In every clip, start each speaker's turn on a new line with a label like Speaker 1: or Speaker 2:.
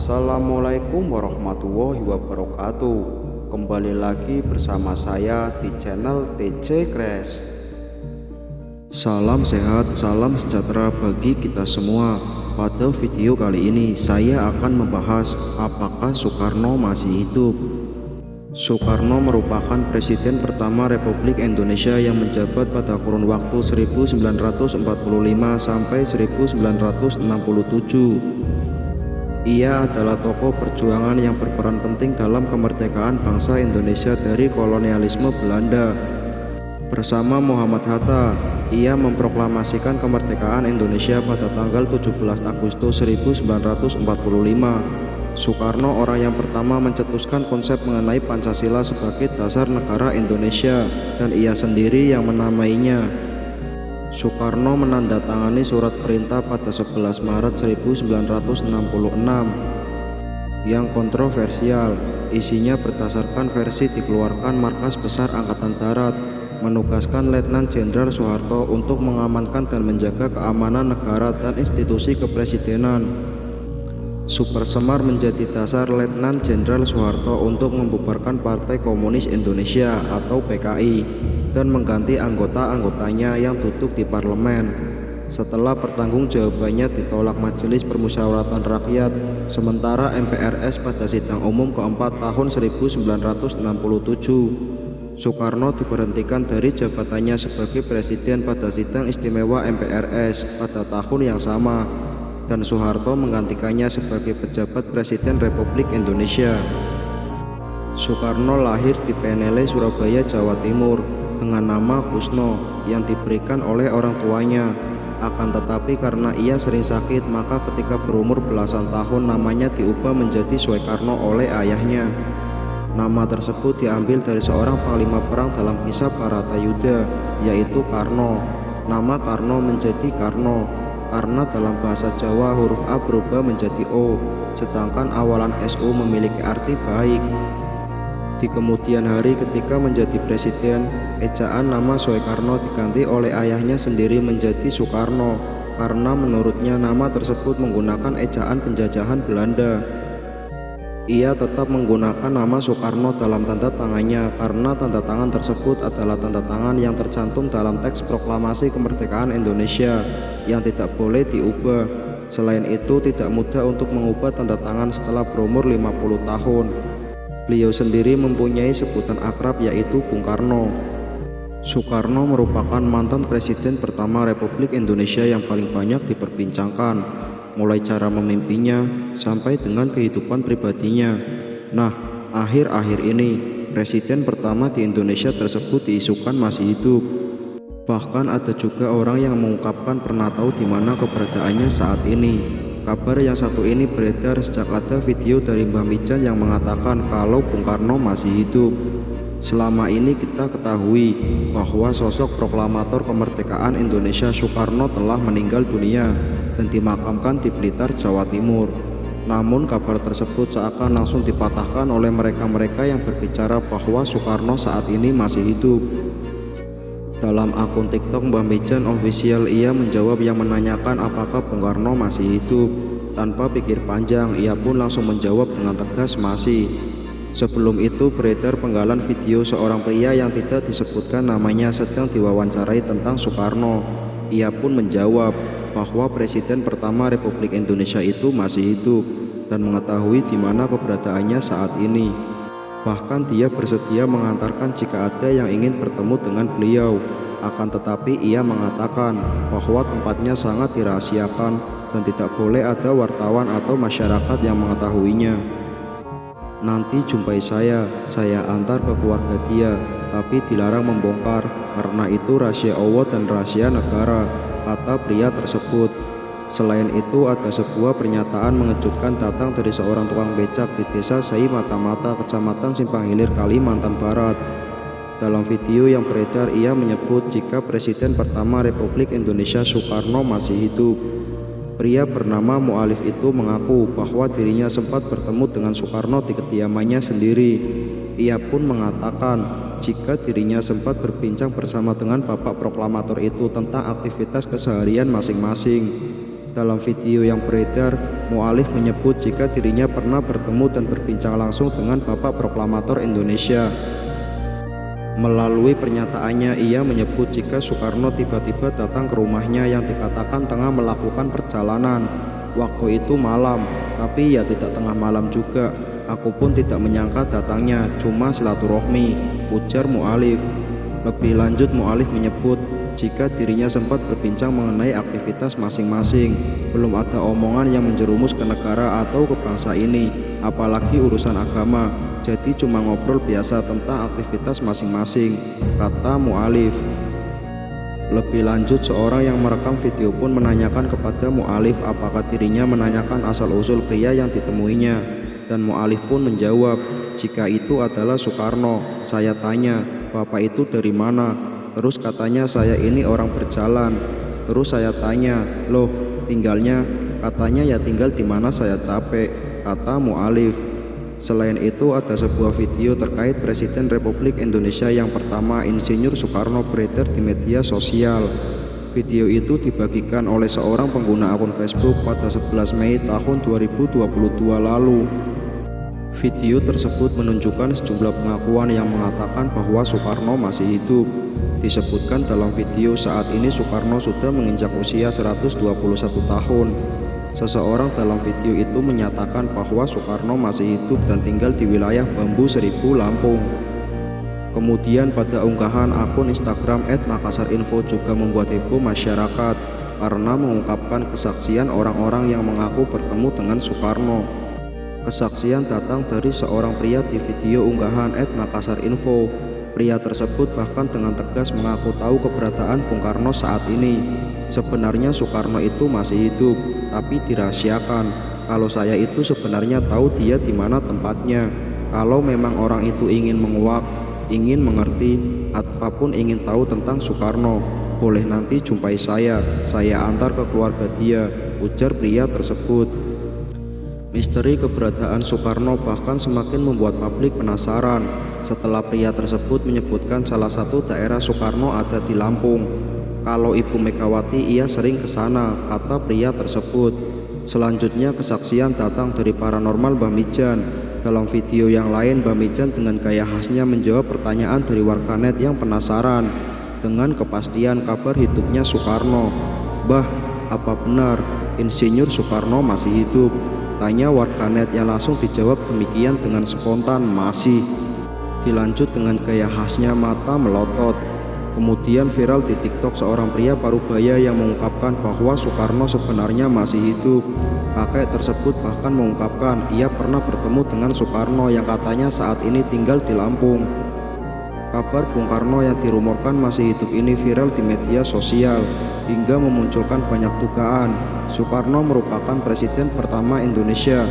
Speaker 1: Assalamualaikum warahmatullahi wabarakatuh. Kembali lagi bersama saya di channel TJ Crash. Salam sehat, salam sejahtera bagi kita semua. Pada video kali ini saya akan membahas apakah Soekarno masih hidup. Soekarno merupakan presiden pertama Republik Indonesia yang menjabat pada kurun waktu 1945 sampai 1967. Ia adalah tokoh perjuangan yang berperan penting dalam kemerdekaan bangsa Indonesia dari kolonialisme Belanda. Bersama Muhammad Hatta, ia memproklamasikan kemerdekaan Indonesia pada tanggal 17 Agustus 1945. Soekarno orang yang pertama mencetuskan konsep mengenai Pancasila sebagai dasar negara Indonesia, dan ia sendiri yang menamainya. Soekarno menandatangani surat perintah pada 11 Maret 1966 yang kontroversial. Isinya berdasarkan versi dikeluarkan Markas Besar Angkatan Darat, menugaskan Letnan Jenderal Soeharto untuk mengamankan dan menjaga keamanan negara dan institusi kepresidenan. Super Semar menjadi dasar Letnan Jenderal Soeharto untuk membubarkan Partai Komunis Indonesia atau PKI dan mengganti anggota-anggotanya yang duduk di parlemen. Setelah pertanggungjawabannya ditolak Majelis Permusyawaratan Rakyat, sementara MPRS pada sidang umum keempat tahun 1967, Soekarno diberhentikan dari jabatannya sebagai presiden pada sidang istimewa MPRS pada tahun yang sama, dan Soeharto menggantikannya sebagai pejabat Presiden Republik Indonesia. Soekarno lahir di Penele, Surabaya, Jawa Timur dengan nama Kusno yang diberikan oleh orang tuanya. Akan tetapi karena ia sering sakit, maka ketika berumur belasan tahun namanya diubah menjadi Soekarno oleh ayahnya. Nama tersebut diambil dari seorang panglima perang dalam kisah Bharatayuddha, yaitu Karno. Nama Karno menjadi Karno karena dalam bahasa Jawa huruf A berubah menjadi O, sedangkan awalan SO memiliki arti baik. Di kemudian hari ketika menjadi presiden, ejaan nama Soekarno diganti oleh ayahnya sendiri menjadi Soekarno karena menurutnya nama tersebut menggunakan ejaan penjajahan Belanda. Ia tetap menggunakan nama Soekarno dalam tanda tangannya karena tanda tangan tersebut adalah tanda tangan yang tercantum dalam teks proklamasi kemerdekaan Indonesia yang tidak boleh diubah. Selain itu tidak mudah untuk mengubah tanda tangan setelah berumur 50 tahun. Beliau sendiri mempunyai sebutan akrab yaitu Bung Karno. Soekarno merupakan mantan presiden pertama Republik Indonesia yang paling banyak diperbincangkan, mulai cara memimpinnya sampai dengan kehidupan pribadinya. Nah, akhir-akhir ini presiden pertama di Indonesia tersebut diisukan masih hidup. Bahkan ada juga orang yang mengungkapkan pernah tahu di mana keberadaannya saat ini. Kabar yang satu ini beredar sejak ada video dari Mbah Mijan yang mengatakan kalau Bung Karno masih hidup. Selama ini kita ketahui bahwa sosok proklamator kemerdekaan Indonesia Soekarno telah meninggal dunia dan dimakamkan di Blitar, Jawa Timur. Namun kabar tersebut seakan langsung dipatahkan oleh mereka-mereka yang berbicara bahwa Soekarno saat ini masih hidup. Dalam akun TikTok Mbah Mijan Official, ia menjawab yang menanyakan apakah Bung Karno masih hidup. Tanpa pikir panjang, ia pun langsung menjawab dengan tegas masih. Sebelum itu beredar penggalan video seorang pria yang tidak disebutkan namanya sedang diwawancarai tentang Soekarno. Ia pun menjawab bahwa presiden pertama Republik Indonesia itu masih hidup dan mengetahui di mana keberadaannya saat ini. Bahkan dia bersedia mengantarkan jika ada yang ingin bertemu dengan beliau. Akan tetapi ia mengatakan bahwa tempatnya sangat dirahasiakan dan tidak boleh ada wartawan atau masyarakat yang mengetahuinya. Nanti jumpai saya antar ke keluarga dia, tapi dilarang membongkar karena itu rahasia Allah dan rahasia negara, kata pria tersebut. Selain itu ada sebuah pernyataan mengejutkan datang dari seorang tukang becak di desa Sei Mata-Mata, Kecamatan Simpang Hilir, Kalimantan Barat. Dalam video yang beredar ia menyebut jika presiden pertama Republik Indonesia Soekarno masih hidup. Pria bernama Mu'alif itu mengaku bahwa dirinya sempat bertemu dengan Soekarno di kediamannya sendiri. Ia pun mengatakan jika dirinya sempat berbincang bersama dengan bapak proklamator itu tentang aktivitas keseharian masing-masing. Dalam video yang beredar, mu'alif menyebut jika dirinya pernah bertemu dan berbincang langsung dengan Bapak Proklamator Indonesia. Melalui pernyataannya, ia menyebut jika Soekarno tiba-tiba datang ke rumahnya yang dikatakan tengah melakukan perjalanan. Waktu itu malam, tapi ya tidak tengah malam juga. Aku pun tidak menyangka datangnya, cuma silaturahmi, ujar mu'alif. Lebih lanjut, mu'alif menyebut jika dirinya sempat berbincang mengenai aktivitas masing-masing. Belum ada omongan yang menjerumus ke negara atau ke bangsa ini, apalagi urusan agama. Jadi cuma ngobrol biasa tentang aktivitas masing-masing, kata mu'alif. Lebih lanjut, seorang yang merekam video pun menanyakan kepada mu'alif apakah dirinya menanyakan asal-usul pria yang ditemuinya. Dan mu'alif pun menjawab, jika itu adalah Soekarno. Saya tanya, Bapak itu dari mana? Terus katanya, saya ini orang berjalan. Terus saya tanya, loh tinggalnya? Katanya ya tinggal di mana saya capek, kata mu'alif. Selain itu, ada sebuah video terkait Presiden Republik Indonesia yang pertama, Insinyur Soekarno, beredar di media sosial. Video itu dibagikan oleh seorang pengguna akun Facebook pada 11 Mei tahun 2022 lalu. Video tersebut menunjukkan sejumlah pengakuan yang mengatakan bahwa Soekarno masih hidup. Disebutkan dalam video, saat ini Soekarno sudah menginjak usia 121 tahun. Seseorang dalam video itu menyatakan bahwa Soekarno masih hidup dan tinggal di wilayah Bambu Seribu, Lampung. Kemudian pada unggahan akun Instagram @makassarinfo juga membuat heboh masyarakat karena mengungkapkan kesaksian orang-orang yang mengaku bertemu dengan Soekarno. Kesaksian datang dari seorang pria di video unggahan @makassarinfo. Pria tersebut bahkan dengan tegas mengaku tahu keberadaan Bung Karno saat ini. Sebenarnya Soekarno itu masih hidup, tapi dirahasiakan. Kalau saya itu sebenarnya tahu dia di mana tempatnya. Kalau memang orang itu ingin menguak, ingin mengerti, apapun ingin tahu tentang Soekarno, boleh nanti jumpai saya antar ke keluarga dia, ujar pria tersebut. Misteri keberadaan Soekarno bahkan semakin membuat publik penasaran setelah pria tersebut menyebutkan salah satu daerah Soekarno ada di Lampung. Kalau Ibu Megawati ia sering ke sana, kata pria tersebut. Selanjutnya kesaksian datang dari paranormal Mbah Mijan. Dalam video yang lain, Mbah Mijan dengan gaya khasnya menjawab pertanyaan dari warganet yang penasaran dengan kepastian kabar hidupnya Soekarno. Mbah, apa benar Insinyur Soekarno masih hidup? Tanya warganet yang langsung dijawab demikian dengan spontan, masih. Dilanjut dengan gaya khasnya mata melotot. Kemudian viral di TikTok seorang pria parubaya yang mengungkapkan bahwa Soekarno sebenarnya masih hidup. Kakek tersebut bahkan mengungkapkan ia pernah bertemu dengan Soekarno yang katanya saat ini tinggal di Lampung. Kabar Bung Karno yang dirumorkan masih hidup ini viral di media sosial hingga memunculkan banyak dugaan. Soekarno merupakan presiden pertama Indonesia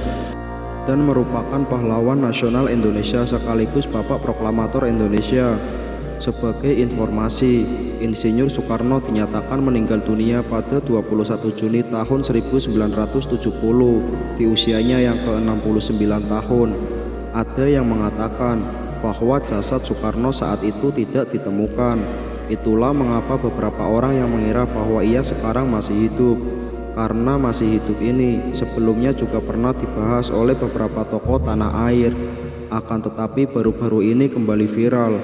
Speaker 1: dan merupakan pahlawan nasional Indonesia sekaligus Bapak Proklamator Indonesia. Sebagai informasi, Insinyur Soekarno dinyatakan meninggal dunia pada 21 Juni tahun 1970 di usianya yang ke-69 tahun. Ada yang mengatakan bahwa jasad Soekarno saat itu tidak ditemukan. Itulah mengapa beberapa orang yang mengira bahwa ia sekarang masih hidup. Karena masih hidup ini sebelumnya juga pernah dibahas oleh beberapa tokoh tanah air. Akan tetapi baru-baru ini kembali viral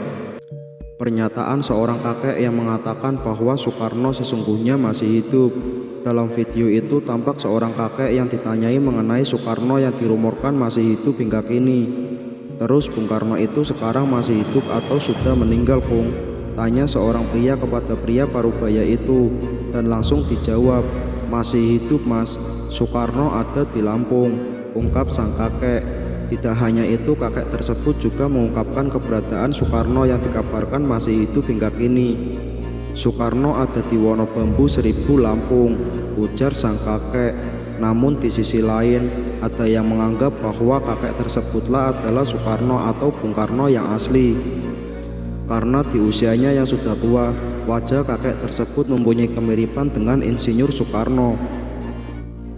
Speaker 1: pernyataan seorang kakek yang mengatakan bahwa Soekarno sesungguhnya masih hidup. Dalam video itu tampak seorang kakek yang ditanyai mengenai Soekarno yang dirumorkan masih hidup hingga kini. Terus Bung Karno itu sekarang masih hidup atau sudah meninggal, Bung? Tanya seorang pria kepada pria parubaya itu, dan langsung dijawab, masih hidup mas, Soekarno ada di Lampung, ungkap sang kakek. Tidak hanya itu, kakek tersebut juga mengungkapkan keberadaan Soekarno yang dikabarkan masih hidup hingga kini. Soekarno ada di Wonobambu Seribu, Lampung, ujar sang kakek. Namun di sisi lain, ada yang menganggap bahwa kakek tersebutlah adalah Soekarno atau Bung Karno yang asli. Karena di usianya yang sudah tua, wajah kakek tersebut mempunyai kemiripan dengan Insinyur Soekarno.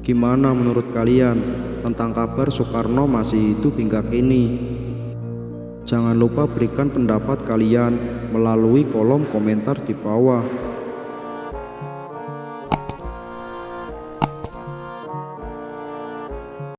Speaker 1: Gimana menurut kalian tentang kabar Soekarno masih hidup hingga kini? Jangan lupa berikan pendapat kalian melalui kolom komentar di bawah.